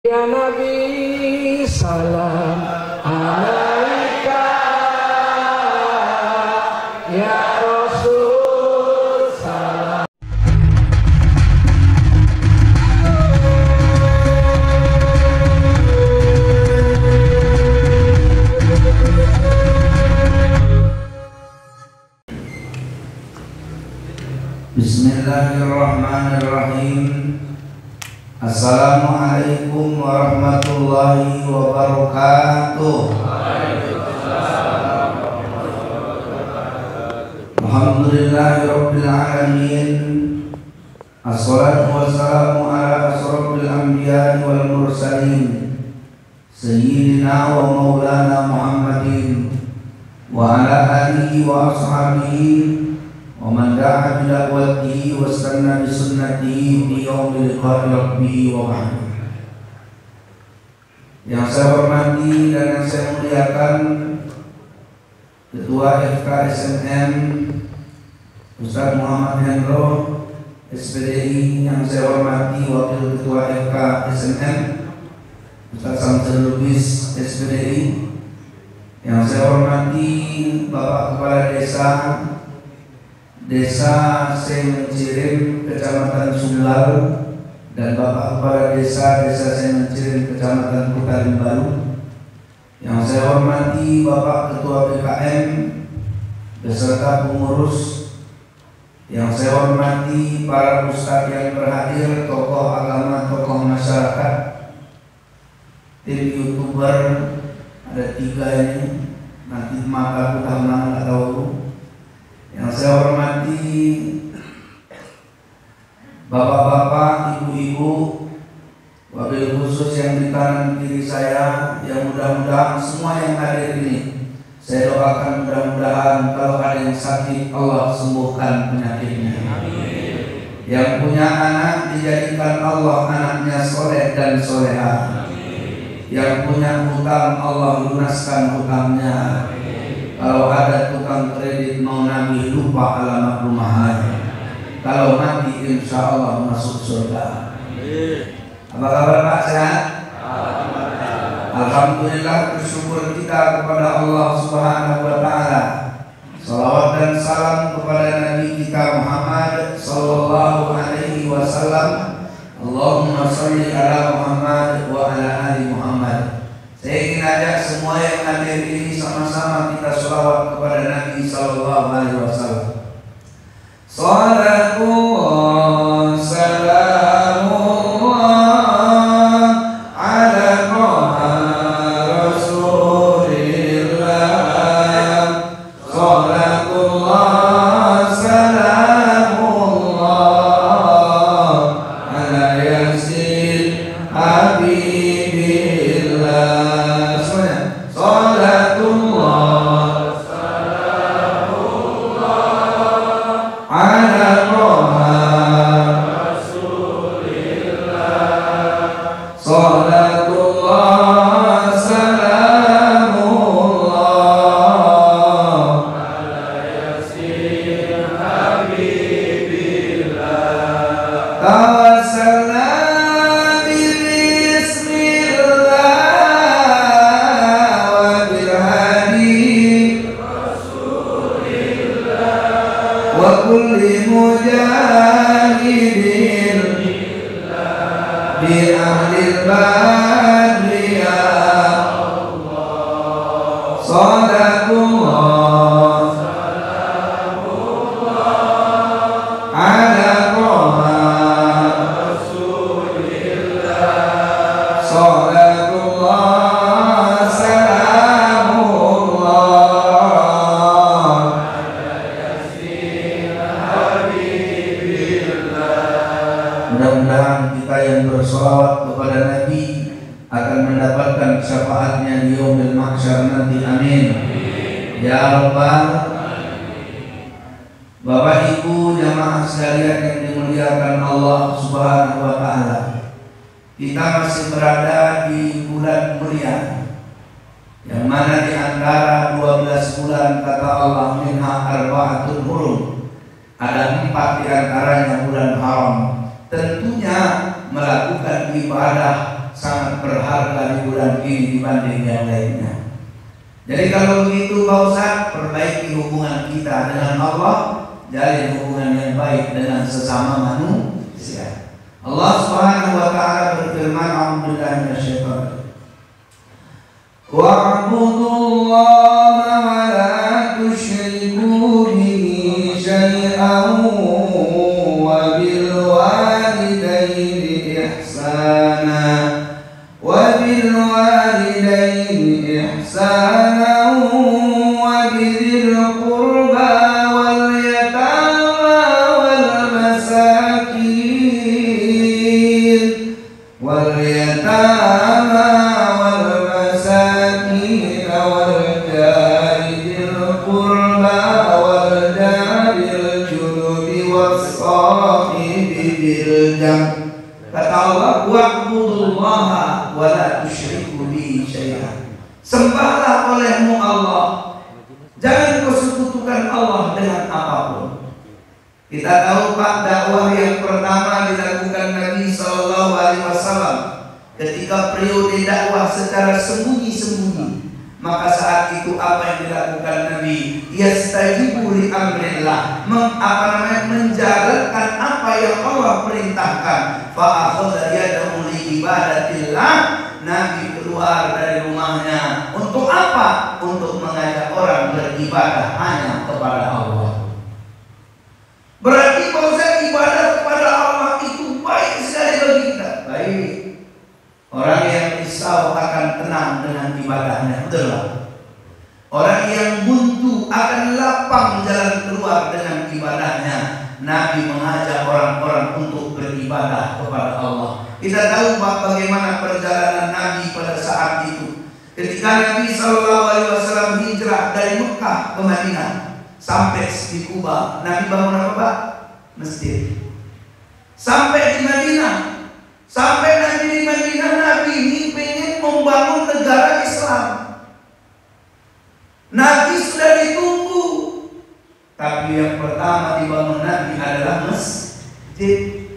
Ya Nabi salam alaika, ya Rasul salam. Bismillahirrahmanirrahim. Assalamualaikum warahmatullahi wabarakatuh. Alhamdulillahirabbil alamin. Assalatu wassalamu ala asrofil anbiya'i wal mursalin, sayyidina wa maulana Muhammadin wa ala alihi wa ashabihi wa man da'a bi da'watihi wa istanna bi sunnatihi fi yaumil liqa'i rabbi wa ba'd. Yang saya hormati dan yang saya muliakan Ketua FKSMM Ustaz Muhammad Hendro SPDI, yang saya hormati Wakil Ketua FKSMM Ustaz Samsul Lubis SPDI, yang saya hormati Bapak Kepala Desa Semencirim Kecamatan Sunggal dan Bapak Kepala Desa Semencirim Kecamatan Putarin Baru, yang saya hormati Bapak Ketua BKM beserta pengurus, yang saya hormati para ustadz yang berhadir, tokoh agama, tokoh masyarakat, tim YouTuber ada 3 ini, nanti maka udah mana nggak tahu. Yang saya hormati bapak-bapak, ibu-ibu, wabil khusus yang di kanan kiri saya, yang mudah-mudahan semua yang hadir ini saya doakan mudah-mudahan kalau ada yang sakit Allah sembuhkan penyakitnya. Amin. Yang punya anak dijadikan Allah anaknya soleh dan soleha. Yang punya hutang Allah lunaskan hutangnya. Kalau ada tukang kredit mau nagih lupa alamat rumahnya. Kalau mati insya Allah masuk surga. Apa kabar Pak, sehat? Alhamdulillah, bersyukur kita kepada Allah Subhanahu wa Ta'ala. Salawat dan salam kepada Nabi kita Muhammad sallallahu alaihi wasallam. Allahumma sholli ala Muhammad wa ala ali Muhammad. Saya ingin ajak semua yang hadir ini sama-sama kita sholawat kepada Nabi sallallahu alaihi wasallam. Salatullah salamullah ala Taha Rasulillah. Salatullah salamullah ala Yasin Habibillah. Mudah-mudahan kita yang bersolawat kepada Nabi akan mendapatkan syafaatnya di yaumil mahsyar nanti. Amin. Ya Rabbal. Bapak Ibu jamaah sekalian yang dimuliakan Allah Subhanahu wa Ta'ala, kita masih berada di bulan mulia, yang mana di antara 12 bulan kata Allah minha arba'atul hurum, ada 4 di antaranya bulan haram. Tentunya melakukan ibadah sangat berharga di bulan ini dibanding yang lainnya. Jadi kalau begitu Pak Ustaz, perbaiki hubungan kita dengan Allah, jalin hubungan yang baik dengan sesama manusia. Allah Subhanahu wa taala berfirman, "A'udzubillahi minasyaitonir rajim. Wa'budullaha wa la tusyriku bihi syai'an wa bil walidayni ihsana wa bil walidayni ihsana wa bidhil qurba wal yatama wal masakin wal yatama wal masakin wal jari dhil qurba wal jaril junubi was sahibi bil jam." Kata Allah, "Wa'budullaha wa la tusyriku bihi syai'an." Sembahlah olehmu Allah, jangan kau sekutukan Allah dengan apapun. Kita tahu Pak, dakwah yang pertama dilakukan Nabi Sallallahu Alaihi Wasallam ketika periode dakwah secara sembunyi-sembunyi. Maka saat itu apa yang dilakukan Nabi? Yastajibu li amrillah, menjalankan apa yang Allah perintahkan. Fa akhadha yadahu li ibadatillah. Nabi keluar dari rumahnya untuk apa? Untuk mengajak orang beribadah hanya kepada Allah. Berarti kalau ibadah kepada Allah itu baik sekali bagi kita. Baik. Orang yang risau akan tenang dengan ibadahnya, betul lah. Orang yang buntu akan lapang jalan keluar dengan ibadahnya. Nabi mengajak orang-orang untuk beribadah kepada Allah. Kita tahu bagaimana perjalanan Nabi pada saat itu. Ketika Nabi Sallallahu Alaihi Wasallam hijrah dari Mekah ke Madinah sampai di Kuba, Nabi bangun apa Pak? Masjid. Sampai di Madinah, sampai Nabi di Madinah, Nabi ini ingin membangun negara Islam. Nabi sudah ditunggu, tapi yang pertama dibangun Nabi adalah masjid.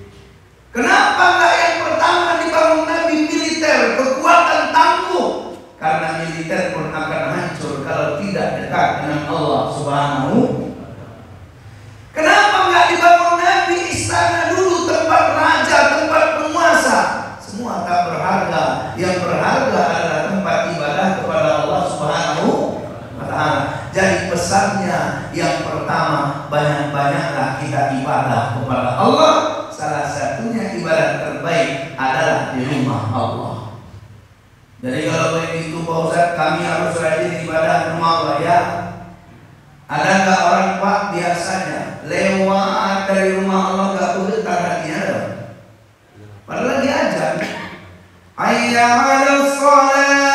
Kenapa enggak yang pertama dibangun Nabi militer, kekuatan tangguh? Karena militer pun akan hancur kalau tidak dekat dengan Allah Subhanahu. Kenapa enggak dibangun Nabi istana dulu, tempat raja, tempat penguasa? Semua tak berharga. Yang berharga adalah tempat ibadah kepada Allah Subhanahu wa taala. Jadi pesannya yang pertama, banyak-banyaklah kita ibadah kepada Allah. Salah satunya ibadah terbaik adalah di rumah Allah. Jadi kalau begitu Pak Ustaz, kami harus rajin ibadah di rumah Allah ya. Ada nggak orang Pak biasanya lewat dari rumah Allah nggak bergetar hatinya? Padahal lagi ajan. Hayya 'alas shalah.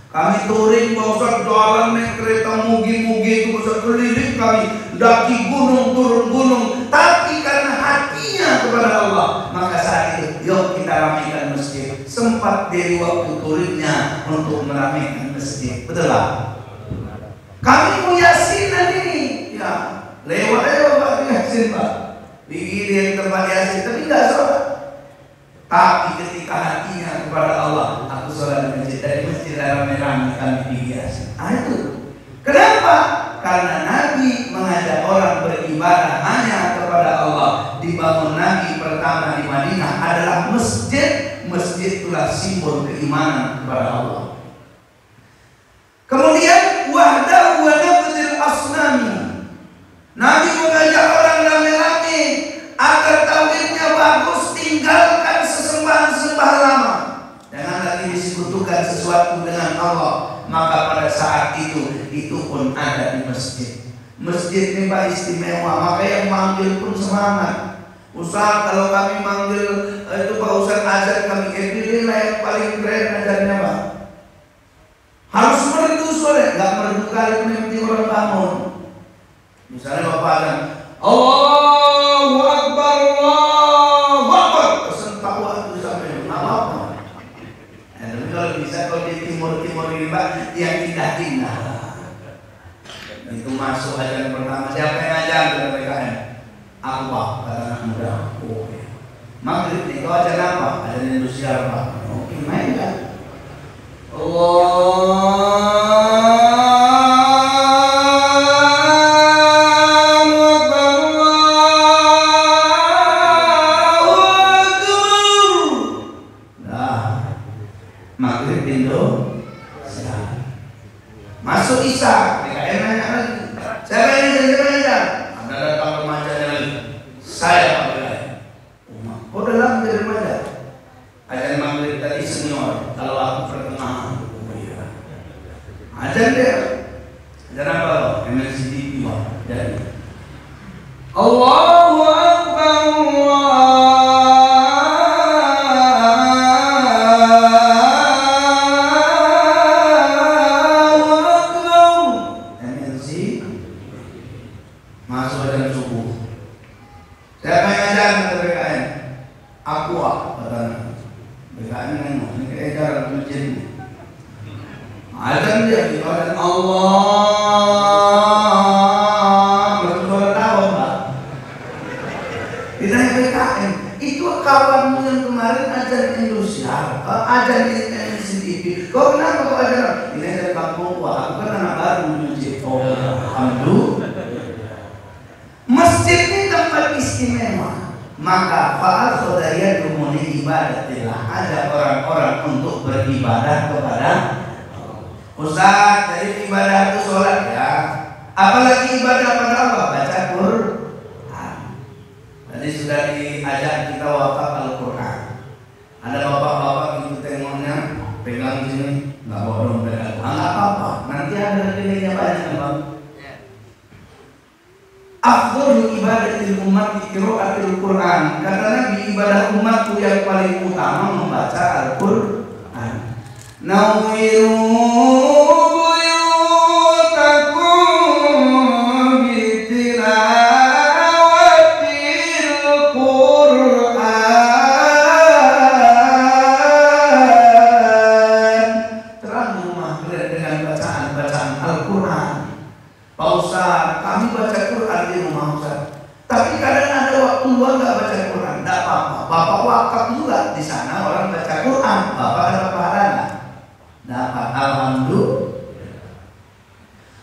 Kami touring Pak Ustaz, jalan naik kereta mugi-mugi itu Ustaz, keliling kami, daki gunung, turun gunung, tapi karena hatinya kepada Allah, maka saat itu yuk kita ramaikan masjid. Sempat dari waktu touringnya untuk meramaikan masjid, betul lah. Kami mau yasinan ini, ya lewat aja Pak yasin Pak, bikin tempat yasin, tapi nggak sholat. Tapi ketika hatinya kepada Allah, aku sholat di masjid, dari masjid ramai-ramai kami dihiasi. Itu kenapa? Karena Nabi mengajak orang beribadah hanya kepada Allah. Dibangun Nabi pertama di Madinah adalah masjid. Masjid itulah simbol keimanan kepada Allah. Kemudian wahdahu wa nabdil asnami. Nabi mengajak orang ramai-ramai agar tauhidnya bagus, tinggalkan sesembahan-sembahan lama. Jangan lagi disekutukan sesuatu dengan Allah. Maka pada saat itu pun ada di masjid. Masjid masjid ini Pak istimewa, maka yang manggil pun semangat. Ustaz, kalau kami manggil itu Pak Ustaz azan kami pilihlah yang paling keren azannya Pak. Harus merdu sore, nggak merdu kali nanti orang bangun. Misalnya Bapak azan, Allahu Akbar, Allahu Akbar, tersentak waktu sampai apa? Tapi kalau bisa kalau di timur ini Pak, yang indah-indah. Itu masuk azan pertama, siapa yang azan dari PKN? Aku Pak, kata anak muda. Oke. Maghrib nih, kau azan apa? Azan Indonesia Pak. Oke, main kan? Maghrib Indonesia. Masuk Isya, PKN nanya lagi. Siapa yang azan? Anda datang remajanya lagi. Saya Pak PKN. Oh dalam dari remaja. Azan maghrib tadi senior, kalau aku pertengahan. Azan dia. Azan apa? MNCTV Pak. Jadi Allahu Akbar, masuk azan subuh. Siapa yang azan kata PKN? Aku kata PKN nengok, ini keedaran masjid ini. Azan dia di azan Allah, bersuara tahu Pak. Ditanya PKN, itu kawanmu yang kemarin azan Indonesia, azan di NCTV. Kau kenapa kau azan? Ini azan kampung, wah aku kan anak baru di masjid. Oh, alhamdulillah. Masjid ini tempat istimewa. Maka fa'al khodaya dumuni ibadatillah. Ada orang-orang untuk beribadah kepada Ustaz, jadi ibadah itu sholat ya. Apalagi ibadah pada Allah, baca Quran. Tadi sudah diajak kita wakaf Al-Quran. Ada bapak-bapak itu tengoknya pegang di sini, nggak bodoh pegang. Nggak apa-apa, nanti ada nilainya banyak Bang. Afdhalu ibadatil umat qiraatul Quran. Karena Nabi ibadah umatku yang paling utama membaca Al-Quran. Nawiru buyutakum bitilawatil Quran. Terang rumah kalian dengan bacaan-bacaan Al-Quran. Pak Ustaz, kami baca Quran di rumah Ustaz. Tapi kadang ada waktu luang nggak baca Quran, tidak apa-apa. Bapak wakaf juga di sana orang baca Quran. Bapak dapat pahala nggak? Dapat, alhamdulillah.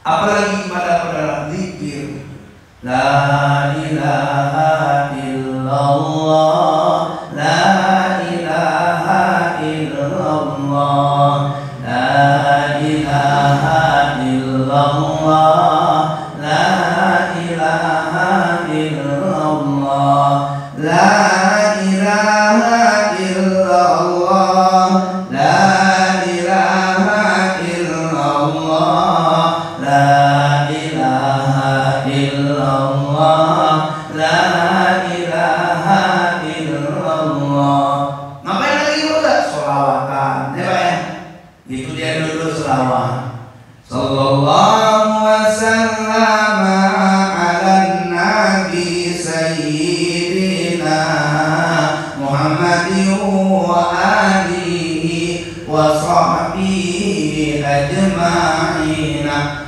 Apalagi pada zikir, la ilaha illallah, la ilaha illallah, la ilaha illallah.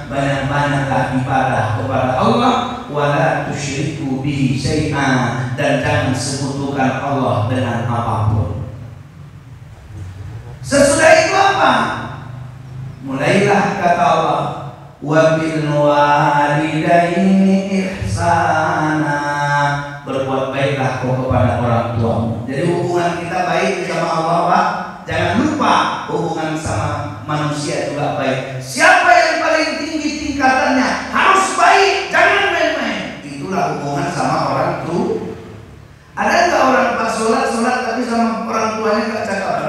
Banyak-banyaklah ibadah kepada Allah, wala tusyriku bihi syai'an, dan jangan sekutukan Allah dengan apapun. Sesudah itu apa? Mulailah kata Allah, wa bil walidaini ihsana, berbuat baiklah kau kepada orang tuamu. Jadi hubungan kita baik sama Allah Pak. Jangan lupa hubungan sama manusia juga baik. Siapa yang paling tinggi tingkatannya harus baik, jangan main-main. Itulah hubungan sama orang tua. Ada nggak orang pas sholat tapi sama orang tuanya nggak cakap?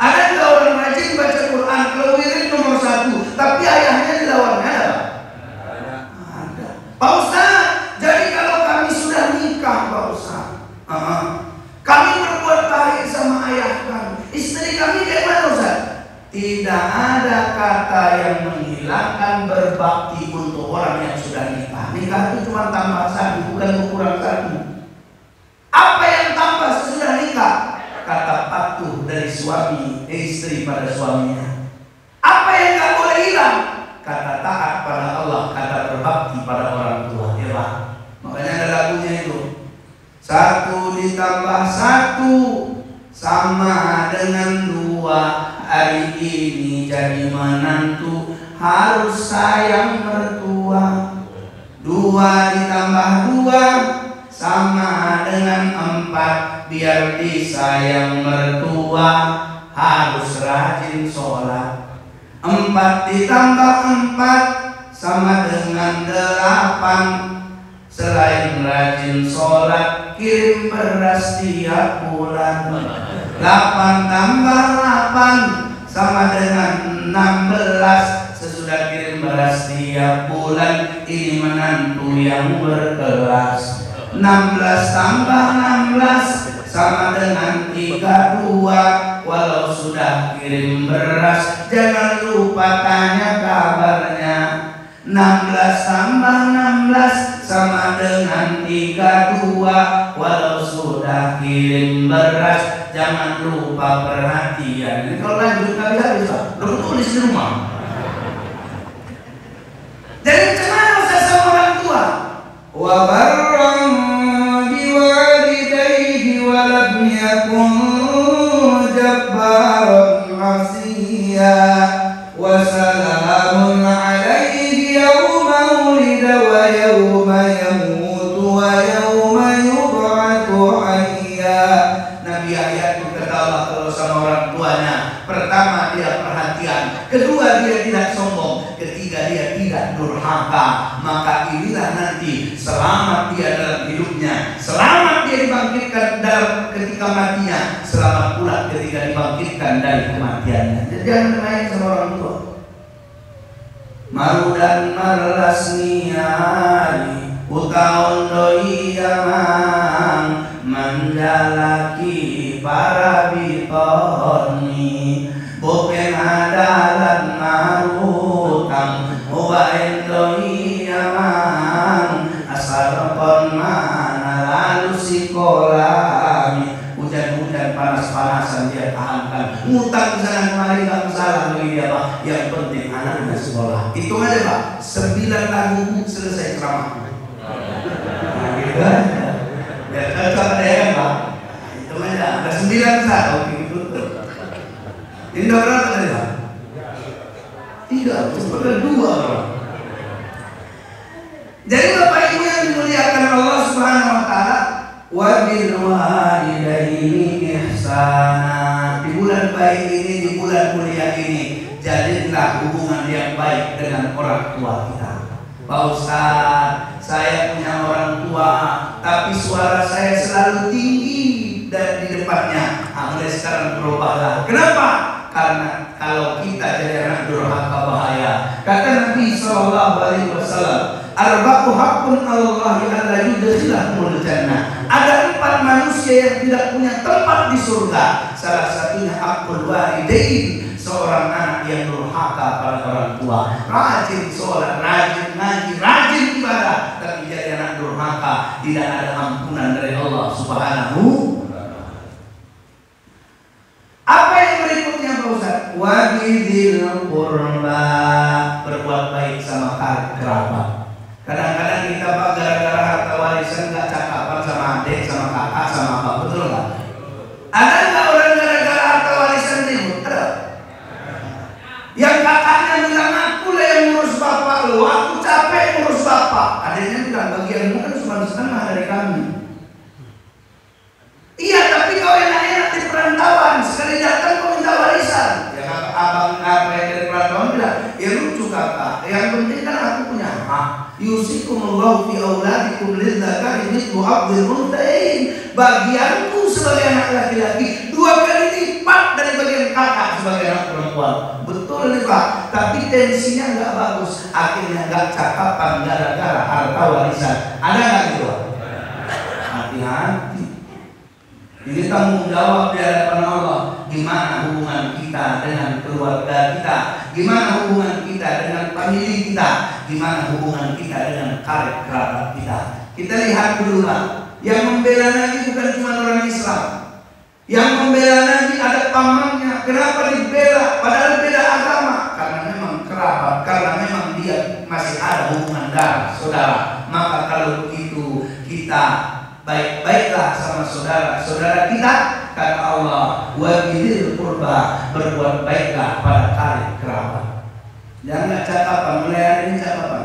Ada nggak orang rajin baca Quran, kalau wirid nomor 1 tapi ayahnya dilawannya? orang yang sudah nikah. Nikah itu cuma tambah satu, bukan berkurang satu. Apa yang tambah sesudah nikah? Kata patuh dari suami istri pada suaminya. Apa yang gak boleh hilang? Kata taat pada Allah, kata berbakti pada orang tua. Ya Pak. Makanya ada lagunya itu. 1 ditambah 1 sama dengan 2. Hari ini jadi menantu harus sayang mertua. 2 ditambah 2 sama dengan 4. Biar disayang mertua harus rajin sholat. 4 ditambah 4 sama dengan 8. Selain rajin sholat, kirim beras tiap bulan. 8 tambah 8 sama dengan 16. Sesudah kirim beras tiap bulan, ini menantu yang berkelas. 16 tambah 16 sama dengan 32. Walau sudah kirim beras, jangan lupa tanya kabarnya. 16 tambah 16 sama dengan 32. Walau sudah kirim beras, jangan lupa perhatian. Ini kalau lanjut nggak bisa, lo tulis di rumah. Jadi gimana usah sama orang tua? Wa barran biwalidayhi wa lam yakun jabbaran 'asiyya wa salamun 'alaihi yawma wulida wa yawma yamutu wa yawma yub'atsu hayya. Nabi Yahya itu kata Allah kalau sama orang tuanya, pertama dia perhatian, kedua dia tidak sombong, ketiga dia tidak durhaka. Maka inilah nanti selamat dia dalam hidupnya, selamat dia dibangkitkan dalam ketika matinya, selamat pula ketika dibangkitkan dari kematiannya. Jadi jangan main sama orang tua. Marudan marlas niari utaon doi yamang menjalaki para bitoni bukan adalan marutang ubain doi yamang asal pon mana lalu sikolami. Hujan-hujan panas-panasan dia tahankan, ngutang sana kemari gak masalah bagi dia Pak. Yang penting anaknya sekolah. Itu aja Pak, 9 lagu selesai ceramah. Nah, gitu aja. Biar cocok ada ya Pak. Itu aja, ada 9 saat. Oke, itu tuh. Ini udah berapa tadi Pak? 3, sebenarnya 2 orang. Jadi Bapak Ibu yang dimuliakan Allah Subhanahu wa taala, wa bil walidaini ihsana. Di bulan baik ini, di bulan mulia ini, jadilah hubungan yang baik dengan orang tua kita. Pak Ustaz, saya punya orang tua, tapi suara saya selalu tinggi dan di depannya. Mulai sekarang berubahlah. Kenapa? Karena kalau kita jadi anak durhaka bahaya. Kata Nabi SAW, arba'u haqqun 'alallahi alla yudkhilahumul jannah. Ada 4 manusia yang tidak punya tempat di surga. Salah satunya haqqul walidain, seorang anak yang durhaka pada orang tua. Rajin sholat, rajin ngaji, rajin ibadah, tapi jadi anak durhaka, tidak ada ampunan dari Allah Subhanahu. Apa yang berikutnya Pak Ustaz? Wa bidzil qurba, berbuat baik sama kerabat. Kadang-kadang kita Pak gara-gara harta warisan nggak cakapan sama adik, sama kakak, sama apa, betul nggak? Ada nggak orang gara-gara harta warisan ribut? Ada. Yang kakaknya bilang aku lah yang ngurus bapak lo, aku capek ngurus bapak. Adiknya bilang bagianmu kan cuma setengah dari kami. Iya, tapi kau enak-enak di perantauan, sekali datang kau minta warisan. Ya abang apa yang dari perantauan bilang, ya lucu kakak. Yang penting kan aku punya hak. Yusikumullahu fi auladikum lidzakari mithlu hadzil unthayain. Bagianku sebagai anak laki-laki 2 kali lipat dari bagian kakak sebagai anak perempuan. Betul nih Pak, tapi tensinya nggak bagus. Akhirnya nggak cakapan gara-gara harta warisan. Ada nggak gitu? Hati-hati. Ini tanggung jawab di hadapan Allah. Gimana hubungan kita dengan keluarga kita? Gimana hubungan kita dengan famili kita? gimana hubungan kita dengan karib kerabat kita. Kita lihat dulu Pak, yang membela Nabi bukan cuma orang Islam. Yang membela Nabi ada pamannya. Kenapa dibela? Padahal beda agama. Karena memang kerabat, karena memang dia masih ada hubungan darah, saudara. Maka kalau begitu kita baik-baiklah sama saudara-saudara kita. Kata Allah, wa bidil qurba, berbuat baiklah pada karib kerabat. Jangan cakapan, mulai hari ini cakapan.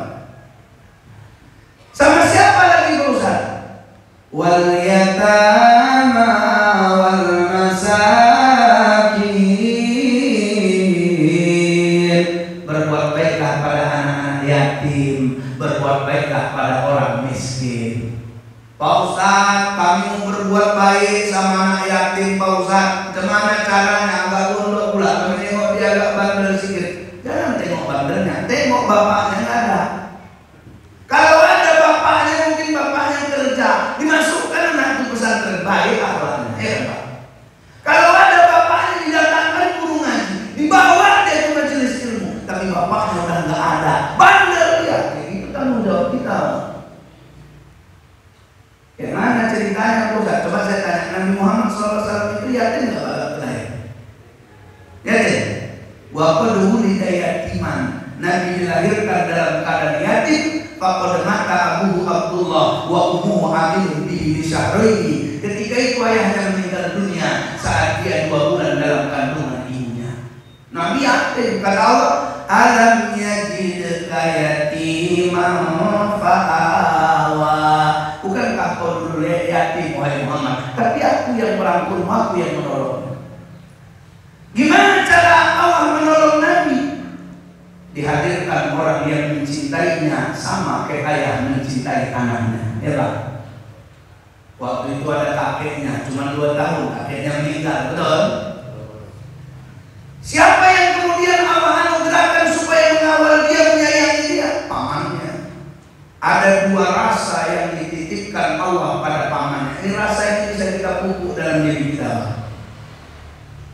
Sama siapa lagi Pak Ustaz? Wal yatama wal masakin, berbuat baiklah pada anak-anak yatim, berbuat baiklah pada orang miskin. Pak Ustaz, kami mau berbuat baik sama anak yatim Pak Ustaz. Gimana caranya? Agak gondok pula, kami tengok dia agak bandel sedikit. Jangan tengok bandelnya, tengok bapaknya nggak ada. Kalau ada bapaknya, mungkin bapaknya kerja, dimasukkan anak itu pesantren, baik akhlaknya, ya Pak. Kalau ada bapaknya didatangkan guru ngaji, dibawa dia ke majelis ilmu, tapi bapaknya udah nggak ada, bandel dia. Itu tanggung jawab kita. Gimana ceritanya Pak Ustaz? Coba saya tanya, Nabi Muhammad SAW itu yatim nggak pada lahir? Yatim. Waqad wulida yatiman. Nabi dilahirkan dalam keadaan yatim. Faqad mata abuhu Abdullah wa ummuhu hamilun bihi li syahraini. Ketika itu ayahnya meninggal dunia saat dia 2 bulan dalam kandungan ibunya. Nabi yatim. Kata Allah, alam yajidka yatiman fa'awa. Bukankah kau dulu yatim wahai Muhammad, tapi aku yang merangkulmu, aku yang menolong. Gimana cara Allah menolong Nabi? Dihadirkan orang yang mencintainya sama kayak ayah mencintai anaknya. Ya Pak. Waktu itu ada kakeknya, cuma 2 tahun, kakeknya meninggal, betul? Siapa yang kemudian Allah anugerahkan supaya mengawal dia, menyayangi dia? Pamannya. Ada 2 rasa yang dititipkan Allah pada pamannya. Ini rasa yang bisa kita pupuk dalam diri kita.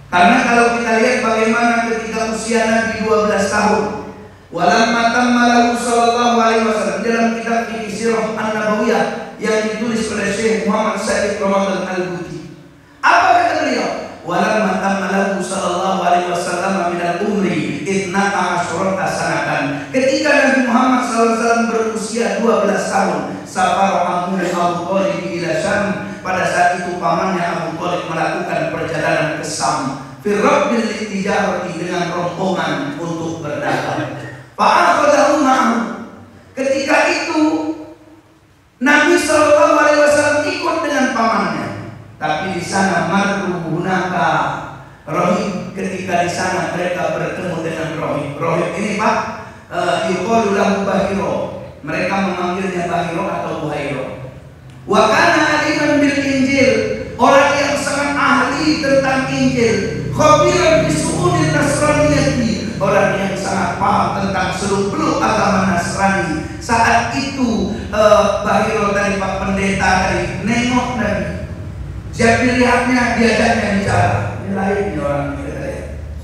Karena kalau kita lihat bagaimana ketika usia Nabi 12 tahun, walamma tamma lahu sallallahu alaihi wasallam, dalam kitab Sirah An-Nabawiyah yang ditulis oleh Syekh Muhammad Sa'id Ramadan Al-Buti. Apa kata beliau? Walamma tamma lahu sallallahu alaihi wasallam min al-umri 12 sanatan. Ketika Nabi Muhammad SAW berusia 12 tahun, safar Abu Thalib ila Syam, pada saat itu pamannya Abu Thalib melakukan perjalanan ke Syam, fi rabbil tijarati, dengan rombongan untuk berdagang. Fa'akhadahu ma'ahu. Ketika itu Nabi SAW ikut dengan pamannya, tapi di sana marhunaka rohib. Ketika di sana mereka bertemu dengan rohib. Rohib ini Pak, yuqalu lahu bahiro. Mereka memanggilnya bahiro atau buhairo. Wa kana aliman bil Injil, orang yang sangat ahli tentang Injil. Khabiran bi su'unil nasraniyati, orang yang sangat paham tentang seluk-beluk agama Nasrani. Saat itu bahiro dari Pak Pendeta tadi nengok Nabi. Siap dilihatnya, diajaknya bicara. Ini lain nih orang ini.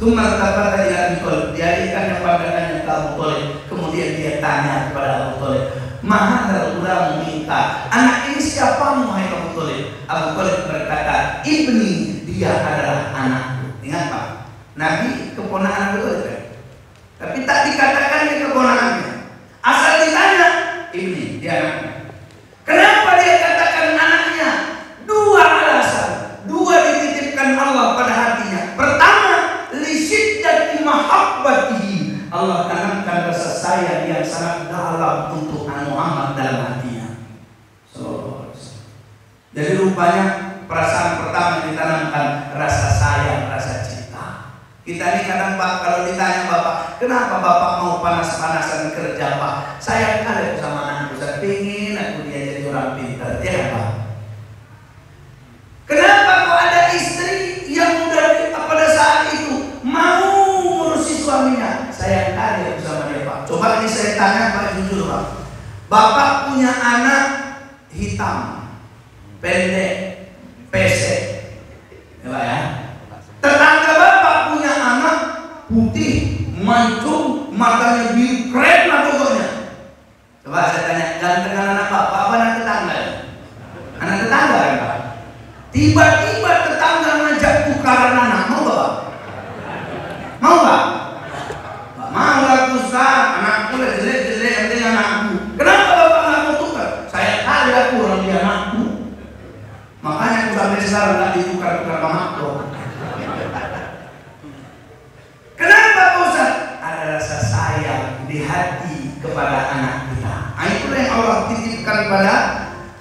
Cuma kata tadi Abu Thalib, dialihkannya pandangannya ke Abu Thalib. Kemudian dia tanya kepada Abu Thalib, mahal ulang minta, anak ini siapa wahai Abu Thalib? Abu Thalib berkata, ibni, dia adalah anakku. Ingat Pak, Nabi keponakan Abu Thalib kan? Tapi tak dikatakan dia keponakannya. Asal ditanya, ibni, dia anaknya. Kenapa dia katakan anaknya? 2 alasan, 2 dititipkan Allah pada hatinya. Pertama, lisyiddati mahabbatihi, Allah tanamkan rasa sayang yang sangat dalam untuk Muhammad dalam hatinya. Jadi rupanya perasaan pertama ditanamkan rasa sayang, rasa cinta. Kita ini kadang Pak, kalau ditanya Bapak, kenapa Bapak mau panas-panasan kerja Pak? Sayang kali sama anakku, saya pingin aku dia jadi orang pintar, ya Pak. Kenapa kok ada istri yang udah pada saat itu mau ngurusi suaminya? Sayang kali aku sama dia Pak. Coba ini saya tanya Pak, jujur Pak. Bapak punya anak hitam, pendek, pesek, ya Pak ya. Tetangga Bapak punya anak putih, mancung, matanya biru, keren lah pokoknya. Coba saya tanya, gantengan anak bapak apa anak tetangga? Anak tetangga kan Pak? Tiba-tiba tetangga ngajak tukaran anak, mau Pak? Mau Pak? Pak mau lah Ustaz, anakku lah jelek-jelek, yang penting anakku. Kenapa bapak nggak mau tukar? Saya kali aku orang dia anakku. Makanya aku sampai sekarang nggak ditukar-tukar sama aku. Kenapa Pak Ustaz? Ada rasa sayang di hati kepada anak kita. Nah, itulah yang Allah titipkan pada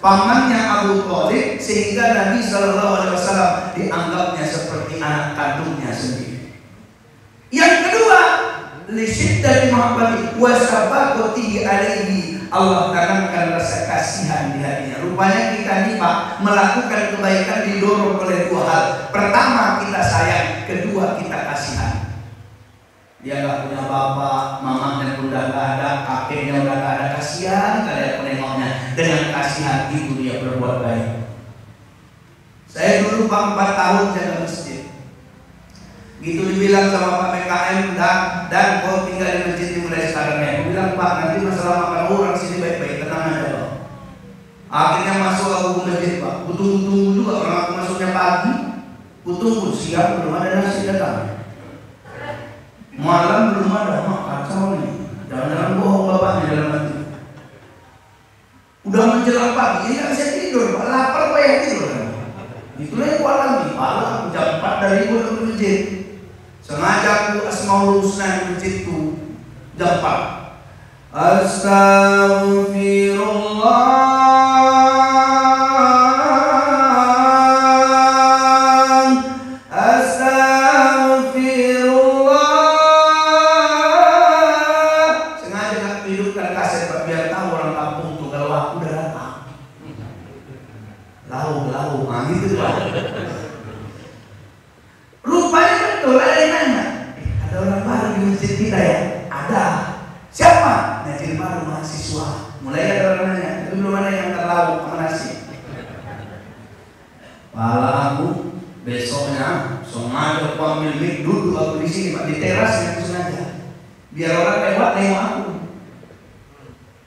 pamannya Abu Thalib, sehingga Nabi Shallallahu Alaihi Wasallam dianggapnya seperti anak kandungnya sendiri. Yang kedua, lisyiddat mahabbati wa syafaqati alaihi, Allah tanamkan rasa kasihan di hatinya. Rupanya kita nih Pak, melakukan kebaikan didorong oleh dua hal. Pertama kita sayang, kedua kita kasihan. Dia nggak punya bapak, mamanya pun udah nggak ada, kakeknya udah nggak ada, kasihan kalian penengoknya. Dengan kasihan itu dia berbuat baik. Saya dulu Pak 4 tahun jaga masjid. Gitu dibilang sama Pak PKM, dan kau tinggal di masjid mulai sekarang ya. Aku bilang Pak, nanti masalah makan orang sini baik-baik, tenang aja Pak. Akhirnya masuk aku ke masjid Pak, tunggu juga orang aku masuknya pagi, tunggu siang belum ada nasi datang. Malam belum ada, kacau nih. Jangan-jangan bohong bapaknya dalam hati. Udah menjelang pagi, ini nggak bisa tidur, Pak. Lapar Pak ya tidur. Itulah yang aku alami. Malam jam 4 dari gue ke masjid. Sengaja aku Asmaul Husna di masjid itu jam 4. Astaghfirullah. Rupanya betul ada yang nanya, ada orang baru di masjid kita ya? Ada. Siapa? Najil baru mahasiswa. Mulai ada orang nanya, itu belum ada yang terlalu sama nasi. Pala aku besoknya sengaja aku ambil mic, duduk aku di sini Pak, di teras yang sengaja. Biar orang lewat nengok aku.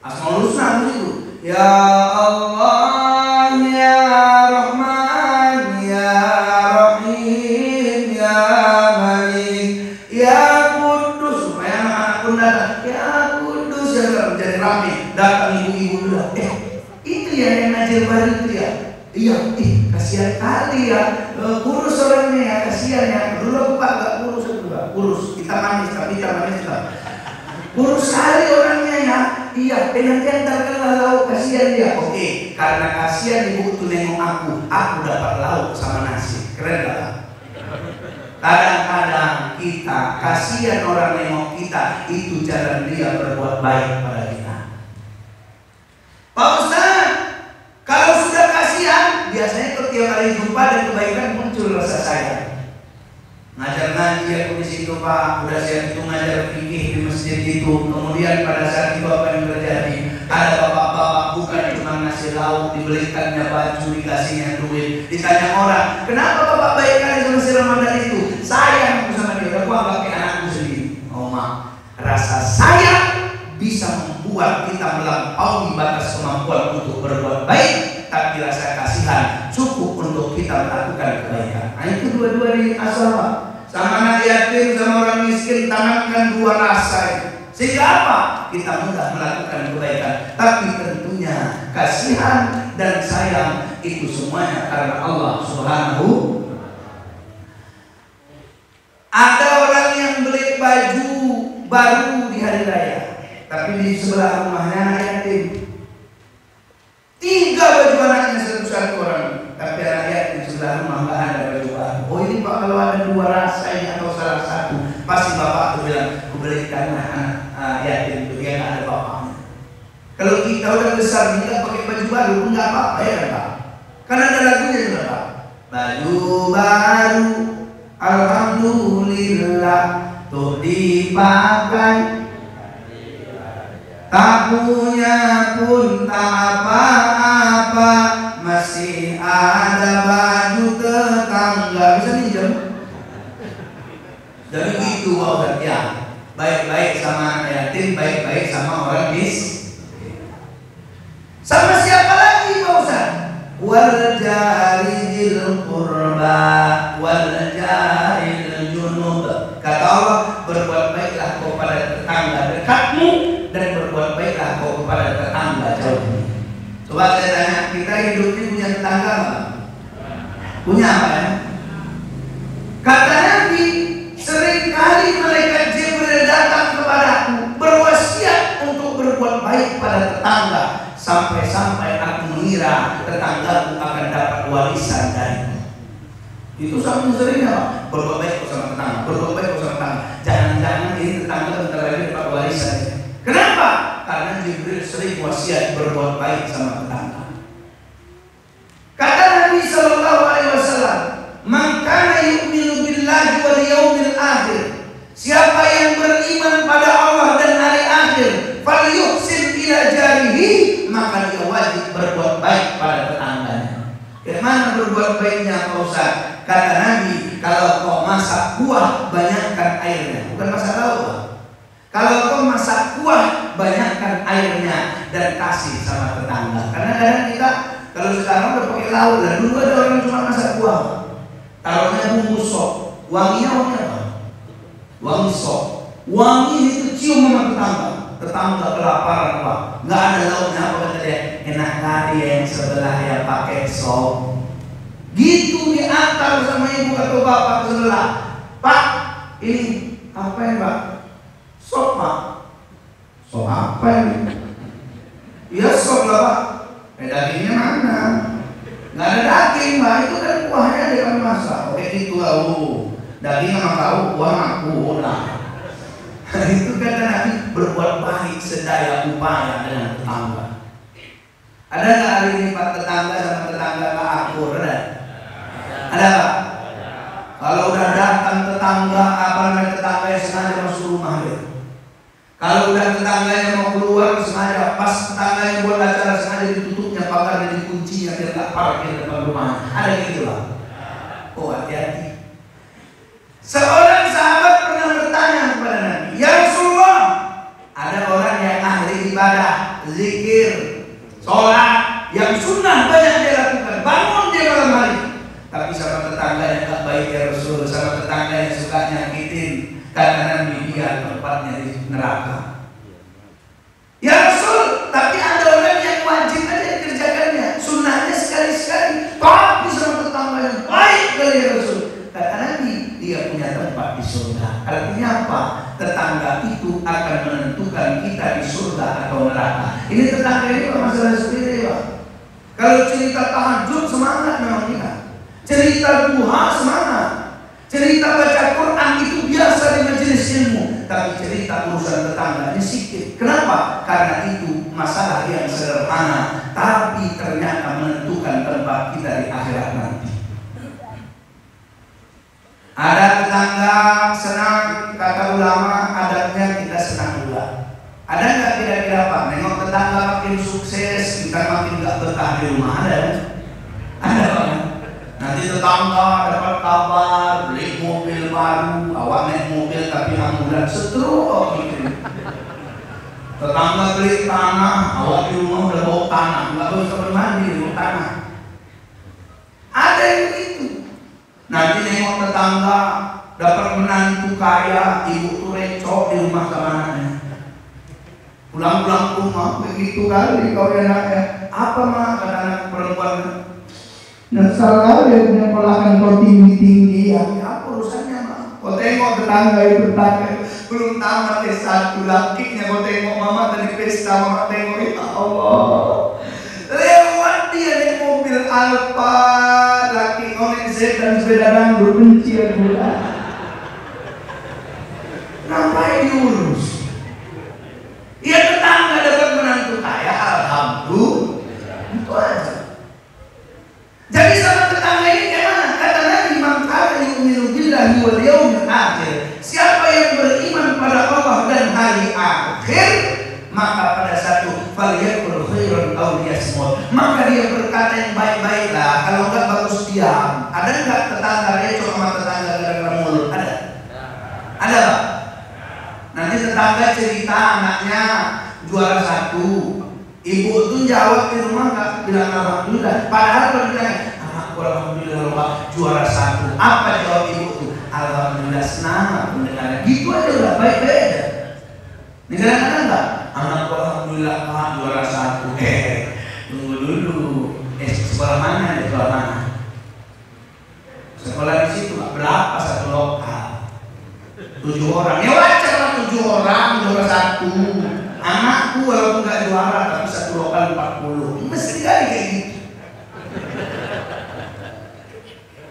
Asmaul Husna aku itu. Ya Allah, ya Rahman, ya Rahim, ya Malik, ya Kudus. Supaya anak-anak pun datang. Ya Kudus, ya jadi rame. Datang ibu-ibu dulu. Itu ya yang ngajar baru itu ya. Iya, kasihan kali ya. Kurus orangnya ya, kasihan ya. Dulu aku Pak gak kurus itu Pak. Kurus, kita manis tapi kita manis Pak. Kurus sekali orangnya ya. Iya, nanti antar kenal lauk, kasihan dia. Oke, karena kasihan ibu itu nengok aku dapat lauk sama nasi. Keren gak? Kadang-kadang kita kasihan orang nengok kita, itu jalan dia berbuat baik pada kita. Pak Ustaz, kalau sudah kasihan, biasanya setiap kali jumpa dan kebaikan muncul rasa sayang. Ngajar ngaji aku di situ Pak, udah siap itu ngajar fikih di masjid itu. Kemudian pada saat itu apa yang terjadi? Ada bapak-bapak bukan cuma ngasih lauk, dibelikannya baju, dikasihnya duit. Ditanya orang, kenapa bapak baik kali sama si Ramadan itu? Sayang aku sama dia, aku anggap kayak anakku sendiri. Oh mak, rasa sayang bisa membuat kita melampaui batas kemampuan untuk berbuat baik, tapi rasa kasihan cukup untuk kita melakukan kebaikan. Nah itu dua-dua di asal Pak. Sama anak yatim, sama orang miskin, tanamkan dua rasa itu. Sehingga apa? Kita mudah melakukan kebaikan. Tapi tentunya kasihan dan sayang itu semuanya karena Allah Subhanahu. Ada orang yang beli baju baru di hari raya, tapi di sebelah rumahnya anak yatim. 3 baju anaknya satu-satu orang, tapi anak yatim sebelah rumah nggak ada baju baru. Oh ini Pak, kalau ada 2 rasa ini atau salah satu, pasti bapak tuh bilang, aku belikan anak yatim itu, dia nggak ada bapaknya. Kalau kita udah besar kita pakai baju baru pun nggak apa-apa ya kan Pak? Karena ada lagunya juga Pak. Baju baru, alhamdulillah, tuh dipakai. Tak punya pun tak apa-apa, masih ada baju tetangga. Bisa minjem? Jadi gitu Pak Ustaz ya. Baik-baik sama anak yatim, baik-baik sama orang miskin. wal jari dzil qurba wal jaril junub. Kata Allah, berbuat baiklah kau pada tetangga dekatmu dan berbuat baiklah kau kepada tetangga jauhmu. Coba saya tanya, kita hidup ini punya tetangga apa? Punya apa ya? Kata Nabi, seringkali malaikat Jibril datang kepadaku berwasiat untuk berbuat baik pada tetangga, sampai-sampai aku mengira tetanggaku akan dapat warisan dariku. Itu saking seringnya Pak, berbuat baik sama tetangga, berbuat baik sama tetangga. Jangan-jangan ini tetangga bentar lagi dapat warisan. Kenapa? Karena Jibril sering wasiat berbuat baik sama tetangga. Kata Nabi Sallallahu Alaihi Wasallam, "Man kana yu'minu billahi wal yaumil akhir." Siapa yang beriman pada Allah dan hari akhir, falyuhsin ila jarihi, maka dia wajib berbuat baik pada tetangganya. Bagaimana berbuat baiknya Pak Ustaz? Kata Nabi, kalau kau masak kuah, banyakkan airnya. Bukan masak lauk. Kalau kau masak kuah, banyakkan airnya dan kasih sama tetangga. Karena kadang kita kalau sekarang udah pakai lauk, dan dulu ada orang cuma masak kuah, taruhnya bumbu sop, wanginya wangi apa? Wangi sop. Wangi itu cium sama tetangga. Tetangga kelaparan Pak, nggak ada lauknya apa kata dia? Enak kali yang sebelah yang pakai sop. Gitu diantar sama ibu atau bapak ke sebelah. Pak, ini apa ya Pak? Sop Pak. Sop apa ini? Ya sop lah Pak. Dagingnya mana? Nggak ada daging Pak, itu kan kuahnya dia kami masak. Oke itu daging sama kau, kuah aku lah. Itu kata Nabi, berbuat baik sedaya upaya dengan tetangga. Ada nggak hari ini Pak tetangga sama tetangga Pak akur? Ada Pak? Kalau udah datang tetangga, apa namanya tetangga yang sengaja masuk rumah dia. Kalau udah tetangganya mau keluar sengaja, pas tetangganya buat acara sengaja ditutupnya pagar dan dikuncinya biar tak parkir depan rumah. Ada gitu Pak? Oh hati-hati. Seorang sahabat pernah bertanya kepada Nabi, "Ya Rasulullah, ada orang yang ahli ibadah, zikir, sholat, yang sunnah banyak dia lakukan, bangun dia malam hari, tapi sama tetangga yang tak baik ya Rasul, sama tetangga yang suka nyakitin, karena Nabi dia tempatnya di neraka." Ya Rasul, tapi ada orang yang wajib aja dikerjakannya, sunnahnya sekali-sekali, tapi sama tetangga yang baik dari ya Rasul. Kata Nabi, dia punya tempat di surga. Artinya apa? Tetangga itu akan menentukan kita di surga atau neraka. Ini tetangga ini bukan masalah sepele Pak. Kalau cerita tahajud semangat memang kita. Cerita duha semangat. Cerita baca Quran itu biasa di majelis ilmu. Tapi cerita urusan tetangga ini sedikit. Kenapa? Karena itu masalah yang sederhana, tapi ternyata menentukan tempat kita di akhirat nanti. Ada tetangga senang, kata ulama, adatnya kita senang juga. Ada nggak kira-kira Pak? Nengok tetangga makin sukses, kita makin nggak betah di rumah. Ada? Ada Pak? Nanti tetangga dapat kabar beli mobil baru, awak naik mobil tapi ambulan setruk gitu. Tetangga beli tanah, awak di rumah udah bawa tanah, nggak bisa bermandi di bawah tanah. Ada yang begitu. Nanti nengok tetangga dapat menantu kaya, ibu tuh recok di rumah sama anaknya. Pulang-pulang rumah begitu kali kau enaknya. Apa mah kata anak perempuan? Nyesal kali punya pelakan kau tinggi-tinggi. Apa urusannya mah? Kau tengok tetangga itu tetangga belum tamat S1 lakinya. Kau tengok mama tadi pesta, mama tengok ya Allah. Lewat dia naik mobil Alfa, laki onek Z dan sepeda dangdut benci aku. Ngapain diurus? Ya tetangga dapat menantu kaya, alhamdulillah. Itu aja. Jadi sama tetangga ini gimana? Kata Nabi, "Man kana yu'minu billahi wal yaumil akhir." Siapa yang beriman pada Allah dan hari akhir, maka pada satu falyakul khairan aw liyasmut, maka dia berkata yang baik-baiklah. Kalau enggak bagus diam. Ada enggak tetangga recok sama tetangga gara-gara mulut? Ada? Ada Pak? Nanti tetangga cerita anaknya juara 1, Ibu tuh jawab di rumah nggak bilang alhamdulillah. Padahal kalau bilang anakku alhamdulillah Pak juara 1. Apa jawab ibu tuh? Alhamdulillah senang mendengar. Gitu aja udah baik-baik aja. Nih kadang-kadang nggak? Anakku alhamdulillah Pak juara 1. Tunggu dulu. Sekolah mana? Sekolah mana? Sekolah di situ berapa satu lokal? 7 orang. Ya wajar lah 7 orang juara 1. Anakku walaupun nggak juara tapi satu lokal 40. Mesti kali kayak gitu.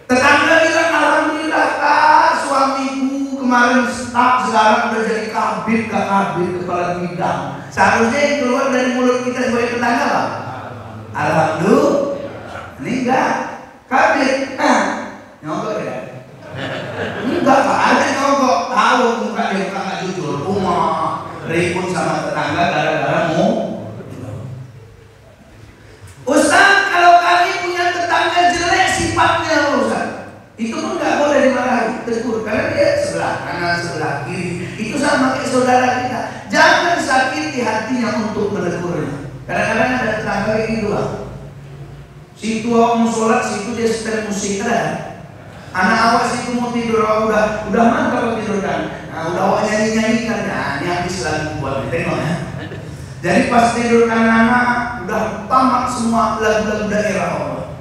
Tetangga bilang alhamdulillah Kak, suamiku kemarin staf sekarang udah jadi kabit, kepala bidang. Seharusnya yang keluar dari mulut kita sebagai tetangga Pak. Alhamdulillah. Ini enggak kabit. Nyogok ya? Enggak Pak, ada nyogok. Tahu muka dia nggak jujur. Ribut sama tetangga gara-gara mau. Ustaz, kalau kami punya tetangga jelek sifatnya Ustaz, itu pun nggak boleh dimarahi, tegur karena dia sebelah kanan, sebelah kiri. Itu sama kayak saudara kita. Jangan sakiti hatinya untuk menegurnya. Kadang-kadang ada tetangga kayak gitu Pak. Situ mau sholat, situ dia setel musik kan. Anak awak situ mau tidur, udah mantap tidur kan. Nah, udah awak nyanyi kan. Nah, ini habis lagi buat tengok ya. Jadi pas tidur kan anak udah tamat semua lagu-lagu daerah Allah.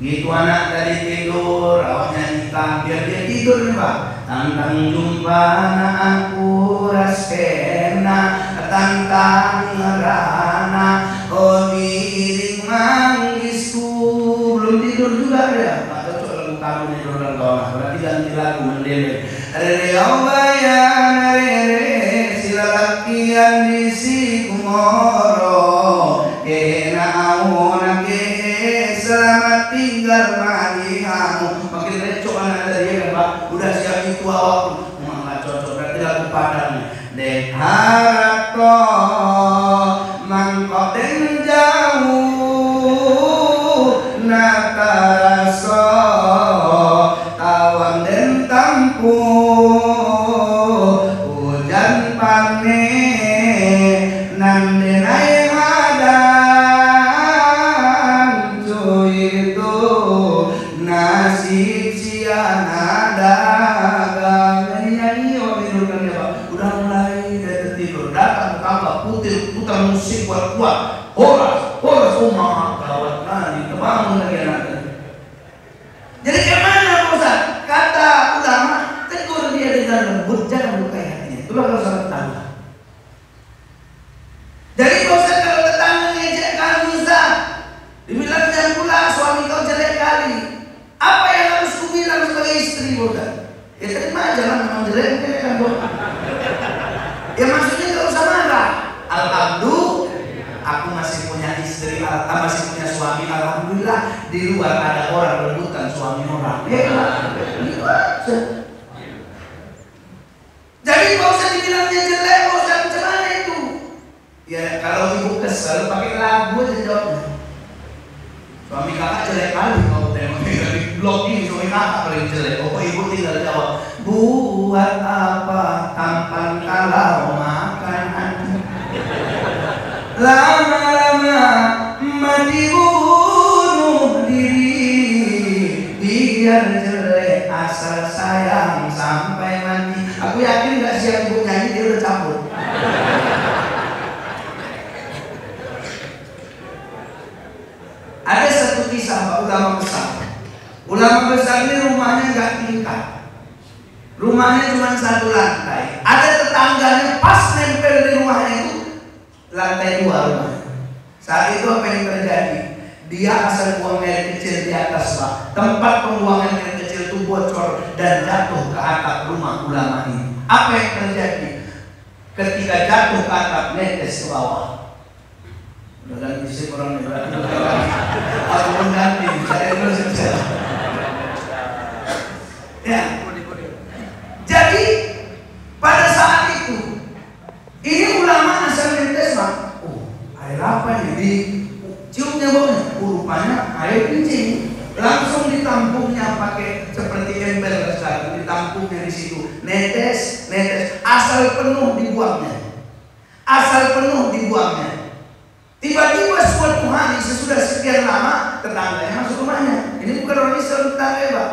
Gitu anak dari tidur, awak nyanyikan biar dia tidur nih Pak. Tantang jumpa aku raskena, tantang ngerana, oh miring manggisku. Belum tidur juga dia. Kamu nih orang tua, berarti ganti lagu mendele. Riau bayan rere silalakian di si kumoro. Naon ke selamat tinggal madihamu. Makin recok anak dari kan Pak. Udah siap itu awak. Nggak cocok berarti lagu Padang. Dek harap to mangkok den jauh nakaraso. Hujan panen nandenai hadang cuy itu nasib siana dagang nyanyi tidurkan ya Pak. Udah mulai dari tidur datang tambah putar musik kuat horas umah kawat nani kebangun lagi anak. Jadi kemana Ustaz? Kata ulama tegur dia dengan lembut, jangan lukai hatinya. Itu kalau salah tetangga. Jadi Ustaz kalau tetangga ngejek kamu Ustaz, dibilang jangan pula suami kau jelek kali. Apa yang harus ku bilang sebagai istri Ustaz? Ya terima aja lah memang jelek kan Bos. Ya maksudnya nggak usah marah. Alhamdulillah, aku masih punya istri, masih punya suami. Alhamdulillah di luar ada orang rebutan suami orang. Gitu aja. Jadi nggak usah dibilang dia jelek, nggak usah macam mana itu. Ya kalau ibu kesel pakai lagu aja jawabnya. Suami kakak jelek kali kalau tengok di blog ini suami kakak paling jelek. Oh ibu tinggal jawab, buat apa tampan kalau makanan. Lama-lama mati bunuh diri, biar jelek asal sayang sampai mati. Aku yakin gak siap ibu nyanyi dia udah campur. Ada satu kisah Pak ulama besar. Ulama besar ini rumahnya gak tingkat. Rumahnya cuma 1 lantai. Ada tetangganya pas nempel di rumahnya itu lantai 2 rumah. Saat itu apa yang terjadi? Dia asal buang air kecil di atas Pak. Tempat pembuangan air kecil itu bocor dan jatuh ke atap rumah ulama ini. Apa yang terjadi? Ketika jatuh ke atap netes ke bawah. Udah ganti sih orang ini. Aku pun ganti. Saya terus saja. Ya. Jadi pada saat itu ini ulama asal netes Pak. Air apa ini? Ciumnya baunya, rupanya air kencing. Langsung ditampungnya pakai seperti ember besar, ditampungnya di situ. Netes, asal penuh dibuangnya. Tiba-tiba suatu hari sesudah sekian lama tetangganya masuk rumahnya. Ini bukan orang Islam, tetangga ya Pak.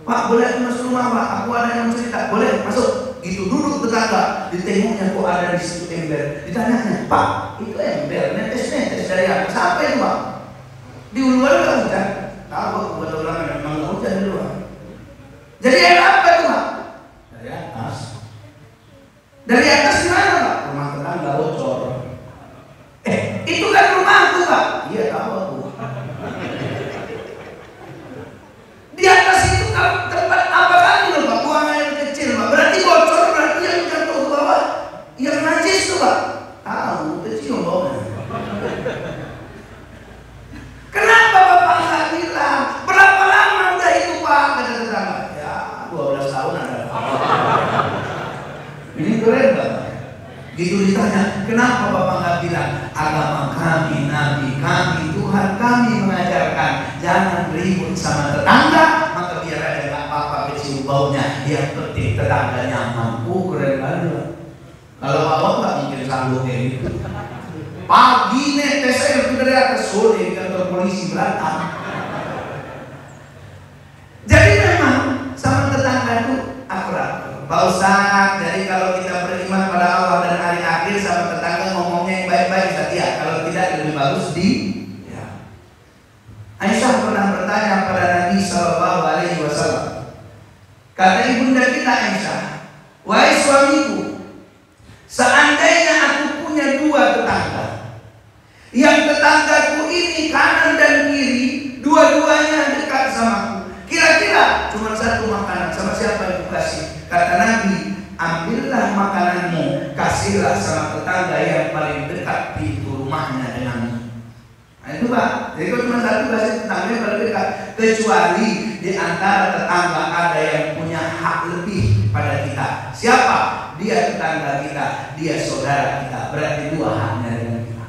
Pak, boleh aku masuk rumah Pak? Aku ada yang cerita. Boleh masuk. Gitu duduk tetangga, ditengoknya kok ada di situ ember. Ditanya, Pak, itu ember netes dari atas. Siapa itu Pak? Di luar nggak hujan. Tahu buat orang memang nggak hujan di luar. Jadi air apa itu Pak? Dari atas. Dari atas di mana Pak? Rumah tetangga bocor. Itu kan rumahku Pak. Iya tahu aku. Di atas itu kalau tempat apa lagi loh Pak? Buang air kecil Pak. Berarti bocor, berarti yang jatuh ke bawah yang najis tuh Pak. Tahu kecil bawahnya. Kenapa Bapak nggak bilang? Berapa lama udah itu Pak? Kata tetangga. Ya 12 tahun ada. Ini keren Pak. Gitu ditanya, kenapa Bapak nggak bilang? Agama kami, Nabi kami, Tuhan kami mengajarkan jangan ribut sama tetangga, maka biar ada nggak apa-apa kecium baunya. Yang penting tetangga nyaman. Keren banget. Kalau Bapak nggak mungkin sanggup kayak gitu. Pagi netes aja dari atas, sore di kantor polisi berantem. Jadi memang sama tetangga itu akrab. Pak Ustaz, jadi kalau kita beriman pada Allah dan hari akhir sama tetangga ngomongnya yang baik-baik saja. Kalau tidak lebih bagus ya. Aisyah pernah bertanya pada Nabi Shallallahu Alaihi Wasallam. Kata ibunda kita Aisyah, wahai suamiku, seandainya aku punya 2 tetangga, yang tetanggaku ini kanan dan kiri, dua-duanya dekat samaku. Kira-kira cuma 1 makanan, sama siapa yang aku kasih? Kata Nabi, ambillah makananmu, kasihlah sama tetangga yang paling dekat pintu rumahnya denganmu. Nah itu Pak, jadi kalau cuma 1 kasih tetangga yang paling dekat. Kecuali di antara tetangga ada yang punya hak lebih pada kita. Siapa? Dia tetangga kita, dia saudara kita. Berarti 2 haknya dengan kita.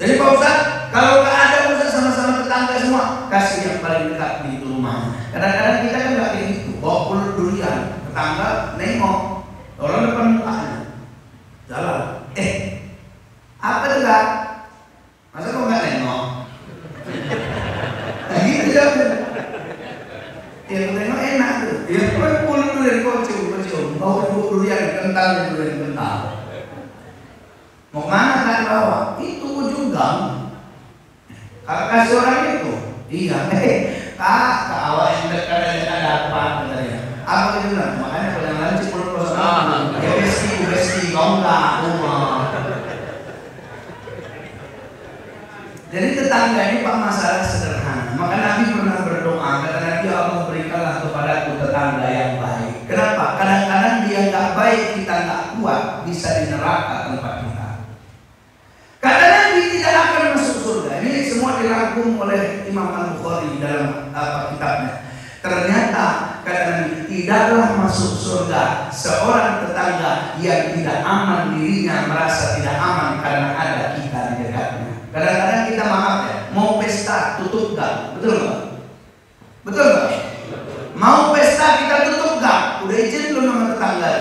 Jadi Pak Ustaz, kalau nggak ada Ustaz sama-sama tetangga semua, kasih yang paling dekat pintu rumahnya. Kadang-kadang kita kan nggak kayak gitu, bawa pulut durian. Tetangga nengok orang depan mukanya jalan, apa tuh Kak? Masa kok nggak nengok? Nah gitu ya. Ya nengok enak tuh. Ya kan pulut durian kok cium, bawa pulut durian kental durian kental. Mau kemana Kak bawa? Itu ujung gang. Kakak kasih orang itu. Iya, Kak awak yang dekat ada apa katanya? Apa itu bilang? Makanya kalau yang lain cipul persoalan ya besti kau enggak rumah. Jadi tetangga ini Pak masalah sederhana. Maka Nabi pernah berdoa, kata Nabi, Allah berikanlah kepadaku tetangga yang baik. Kenapa? Kadang-kadang dia nggak baik, kita nggak kuat, bisa di neraka tempat kita. Kata Nabi tidak akan masuk surga. Ini semua dirangkum oleh Imam Al-Bukhari dalam kitabnya. Ternyata kata Nabi, tidaklah masuk surga seorang tetangga yang tidak aman dirinya, merasa tidak aman karena ada kita di dekatnya. Kadang-kadang kita maaf ya, mau pesta tutup gang, betul nggak? Betul nggak? Mau pesta kita tutup gang, udah izin belum sama tetangga?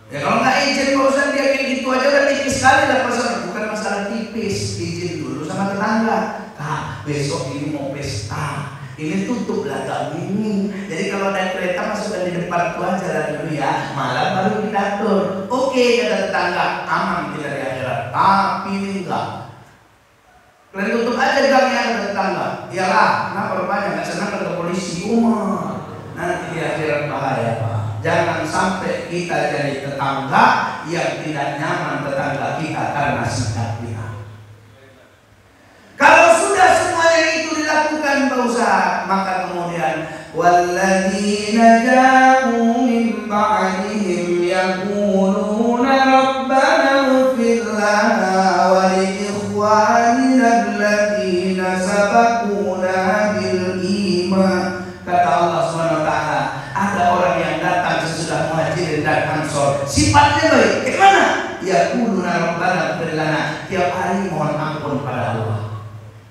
Ya kalau nggak izin urusan dia kayak gitu aja udah tipis sekali lah pasal. Bukan masalah tipis, izin dulu sama tetangga. Kak, besok ini mau pesta. Ini tutup lah gang ini. Jadi kalau naik kereta masukkan di depan tuh aja lah dulu ya. Malam baru kita atur. Oke kata tetangga, aman kita di akhirat. Tapi ini enggak. Kalian tutup aja gangnya kata tetangga. Iyalah, kenapa rupanya nggak senang kata polisi? Nanti di akhirat bahaya Pak. Jangan sampai kita jadi tetangga yang tidak nyaman tetangga kita karena sikap kita. Kalau sudah semuanya itu dilakukan Pak Ustaz, maka kemudian walladzina ja'u min ba'dihim yaquluna rabbana ighfir lana wa li ikhwanina alladzina sabaquna bil iman. Kata Allah Subhanahu wa taala, ada orang yang datang sesudah Muhajirin dan Ansor, sifatnya baik. Gimana? Yaquluna rabbana ighfir lana, tiap hari mohon ampun pada Allah.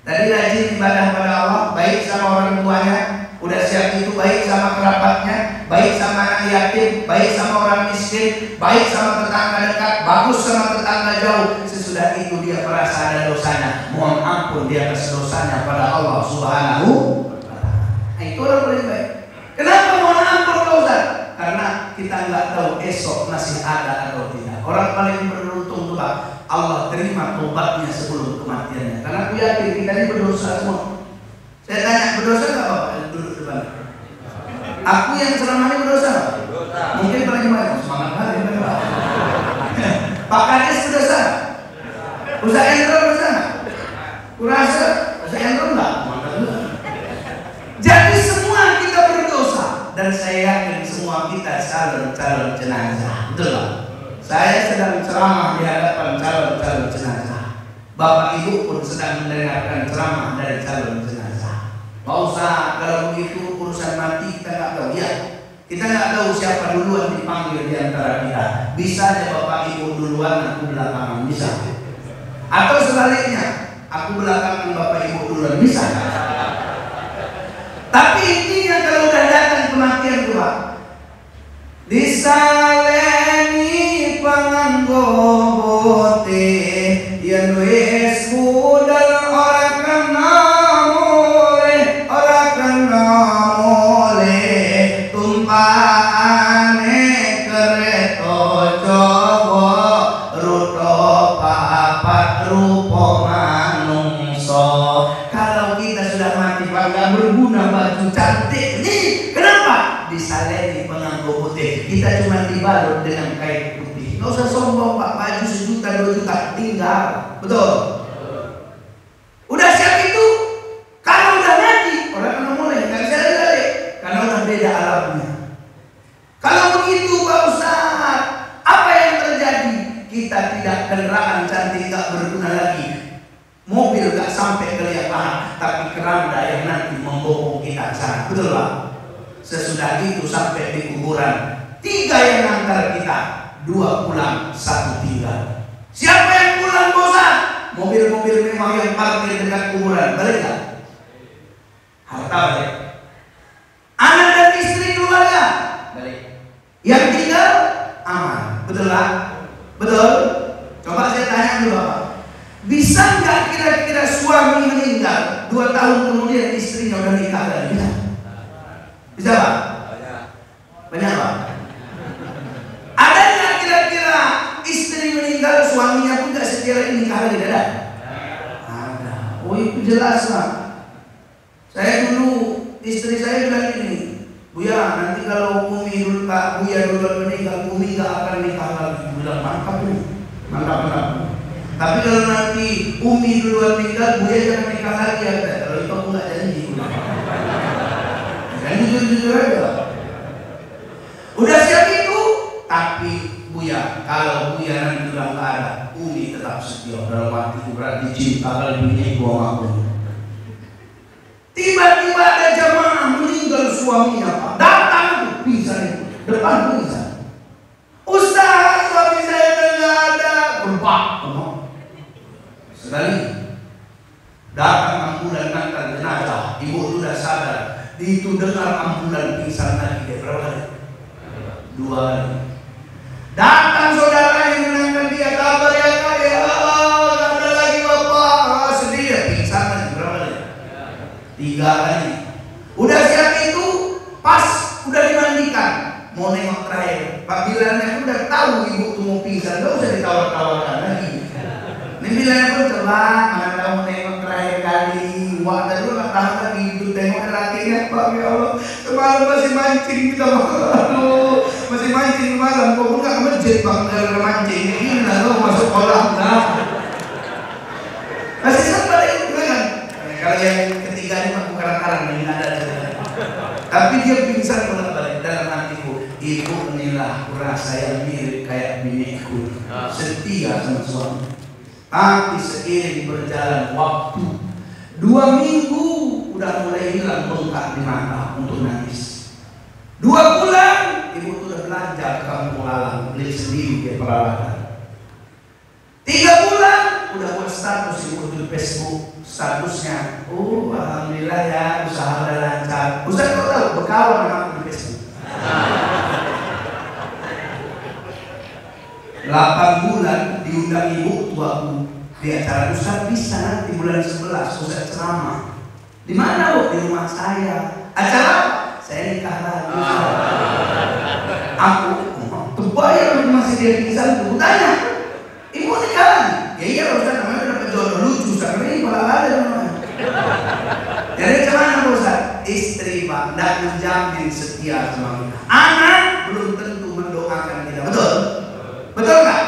Tadi rajin ibadah pada Allah, baik sama orang tuanya, Udah siap itu baik sama kerabatnya, baik sama anak yatim, baik sama orang miskin, baik sama tetangga dekat, bagus sama tetangga jauh. Sesudah itu dia merasa ada dosanya, mohon ampun dia atas dosanya pada Allah Subhanahu wa Ta'ala. Nah, itu orang paling baik. Kenapa mohon ampun dosa? Karena kita nggak tahu esok masih ada atau tidak. Orang paling beruntung tuh Pak, Allah terima tobatnya sebelum kematiannya. Karena aku yakin kita ini berdosa semua. Saya tanya, berdosa nggak Bapak? Duduk depan. Aku yang selama ini berdosa? Mungkin paling banyak. Semangat kali Pak. Pak Kades berdosa? Ustaz Endro berdosa? Kurasa Ustaz Endro enggak? Jadi semua kita berdosa. Dan saya yakin semua kita calon-calon jenazah. Betul Pak? Saya sedang ceramah di hadapan calon-calon jenazah. Bapak Ibu pun sedang mendengarkan ceramah dari calon jenazah. Pak Ustaz, kalau begitu urusan mati kita nggak tahu ya. Kita nggak tahu siapa duluan dipanggil di antara kita. Bisa aja Bapak Ibu duluan, aku belakangan, bisa. Atau sebaliknya, aku belakangan Bapak Ibu duluan, bisa. Tapi intinya kalau udah datang kematian tuh Pak, disaleni panganggo bote yen wis budal ora kena mole tumpakane kereta Jawa ruto papat rupa manungsa. Kalau kita sudah mati Pak, gak berguna baju cantik nih. Kenapa? Disaleni penganggo putih. Kita cuma dibalut dengan kain putih. Nggak usah sombong Pak, baju 1 juta 2 juta tinggal. Betul? Udah siap itu, kalau udah mati orang kena mulai nggak bisa balik karena udah beda alamnya. Kalau begitu Pak Ustaz, apa yang terjadi? Kita tidak kendaraan cantik nggak berguna lagi, mobil nggak sampai ke liang lahat, tapi keranda yang nanti membawa kita ke sana. Betul Pak? Sesudah itu sampai di kuburan, 3 yang antar kita, 2 pulang, 1 tinggal. Siapa yang pulang bosan? Mobil-mobil mewah yang parkir dekat kuburan, balik nggak? Harta balik. Anak dan istri keluarga balik. Yang tinggal aman. Betul lah? Betul? Coba saya tanya dulu Bapak, bisa nggak kira-kira suami meninggal 2 tahun kemudian istrinya udah nikah lagi? Bisa? Bisa Pak? Banyak Pak? Ada nggak kira-kira istri meninggal suaminya pun nggak setia lagi nikah lagi? Ada? Ada. Oh itu jelas Pak. Saya dulu istri saya bilang gini, Buya nanti kalau Umi dulu Kak Buya dulu meninggal, Umi nggak akan nikah lagi. Bilang mantap nih, mantap. Tapi kalau nanti Umi duluan meninggal, Buya jangan nikah lagi ya. Kalau itu aku nggak janji. Dan jujur aja. Udah siap itu, tapi Buya, kalau Buya nanti udah nggak ada, Umi tetap setia dalam hatiku, berarti cinta lebihnya ibu sama aku. Tiba-tiba ada jamaah meninggal suaminya Pak, datang tuh bisa itu depan bisa. Ustaz, suami saya nggak ada, berpak. Sekali datang ambulan antar jenazah, ibu sudah sadar. Itu dengar ambulan pingsan lagi, dia berapa kali? 2 kali. Datang saudara yang menangkan dia, kabar ya Kak, ya ada lagi Bapak, sedih ya, pingsan lagi berapa kali? 3 kali. Udah siap itu, pas udah dimandikan, mau nengok terakhir. Pak Bilannya udah tahu ibu tuh mau pingsan, gak usah ditawar-tawarkan lagi. Nih Bilannya pun coba, mana tahu nengok terakhir kali. Wah, tadi lu gak tahan lagi itu tengok latinya Pak, ya Allah. Semalam masih mancing kita, aduh, masih mancing malam. Kok pun gak ke masjid Bang, gara-gara mancing. Ini lah lo masuk kolam, nah. Masih sempat itu kan. Kalau yang ketiga ini mah karang-karang ini ada cerita. Tapi dia pingsan bolak-balik dalam hatiku. Ibu inilah rasa yang mirip kayak biniku, setia sama suami. Tapi seiring berjalan waktu, 2 minggu udah mulai hilang bengkak di mata untuk nangis. 2 bulan ibu sudah belanja ke kampung Lalang, beli sendiri dia peralatan. 3 bulan udah buat status ibu di Facebook, statusnya, oh alhamdulillah ya usaha udah lancar. Ustaz kok tahu berkawan sama aku di Facebook. 8 bulan diundang ibu tuaku di acara Ustaz, bisa nanti bulan 11 Ustaz ceramah. Di mana Bu? Di rumah saya. Acara apa? Saya nikah lagi. Aku kebayang masih dia pingsan tuh. Tanya, ibu nikah lagi? Ya iya Ustaz, namanya udah penjodoh lucu. Ustaz ini malah ada namanya. Jadi cuman Ustaz, istri Pak tidak menjamin setia sama kita. Anak belum tentu mendoakan kita. Betul? Betul nggak?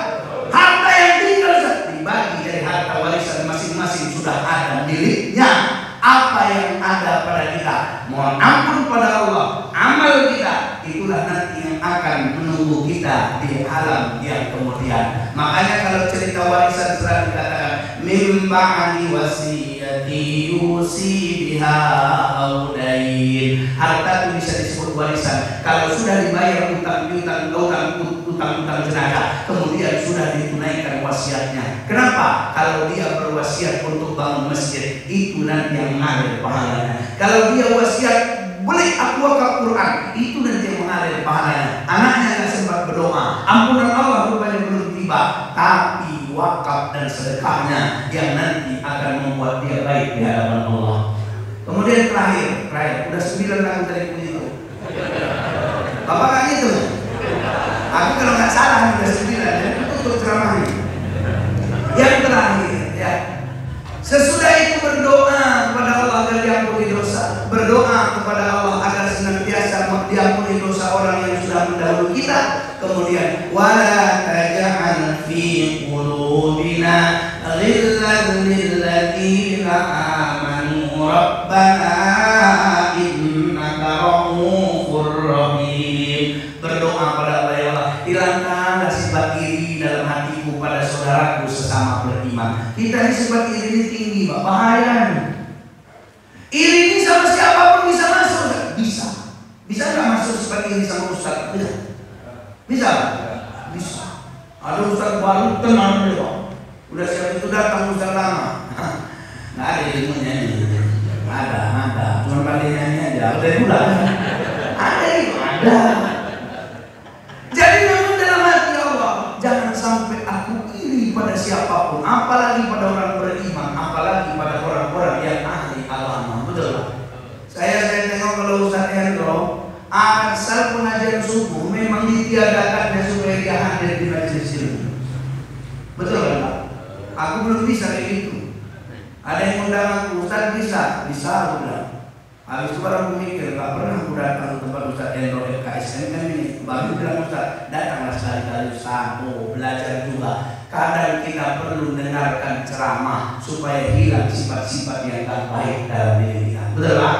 Harta yang tinggal dibagi dari harta warisan masing-masing sudah ada miliknya. Apa yang ada pada kita, mohon ampun pada Allah, amal kita itulah nanti yang akan menunggu kita di alam yang kemudian. Makanya kalau cerita warisan selalu dikatakan mim ba'di wasiyati yusi biha audain. Harta itu bisa disebut warisan kalau sudah dibayar utang jenazah, kemudian sudah ditunaikan wasiatnya. Kenapa? Kalau dia berwasiat untuk bangun masjid, itu nanti yang mengalir pahalanya. Kalau dia wasiat beli wakaf Quran, itu nanti yang mengalir pahalanya. Anaknya nggak sempat berdoa, ampunan Allah rupanya belum tiba, tapi wakaf dan sedekahnya yang nanti akan membuat dia baik di hadapan Allah. Kemudian terakhir, udah 9 lagu tadi itu. Bapak nggak gitu? Aku kalau nggak salah udah 9, jadi tutup ceramahnya. Yang terakhir, ya. Sesudah itu berdoa kepada Allah agar diampuni dosa, berdoa kepada Allah agar senantiasa diampuni dosa orang yang sudah mendahului kita. Kemudian wala taj'al fi qulubina ghillan lil ladzina amanu rabbana innaka ra'ufur rahim. Berdoa pada Allah, ya Allah, hilangkanlah sifat iri dalam hatiku pada saudaraku sesama beriman. Kita ini sifat iri ini tinggi, Pak, bahaya. Iri ini sama siapapun bisa masuk, bisa. Bisa nggak masuk sifat iri sama Ustaz? Bisa. Bisa? Bisa. Ada Ustaz baru tenang deh, Pak. Udah siap itu datang Ustaz lama. Nggak ada ilmunya ini. Ada. Cuma pada nyanyi aja. Udah pulang. Ada itu, ada. Jadi memang dalam hati Allah, jangan sampai aku iri pada siapapun, apalagi pada orang beriman, apalagi pada orang-orang yang ahli agama. Betul. Saya tengok kalau Ustaz Hendro, asal pengajian subuh memang ditiadakannya supaya dia hadir di majelis ilmu. Betul kan Pak? Aku belum bisa kayak gitu. Ada yang undang aku, Ustaz bisa udah. Habis itu orang mikir, gak pernah aku datang ke tempat Ustaz Hendro FKSN ini. Baru bilang Ustaz, datanglah sekali-kali Ustaz, belajar juga. Kadang kita perlu mendengarkan ceramah supaya hilang sifat-sifat yang tak baik dalam diri kita. Betul Pak?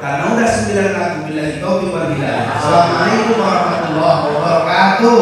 Karena udah 9 lagu billahi taufiq wal hidayah. Assalamualaikum warahmatullahi wabarakatuh.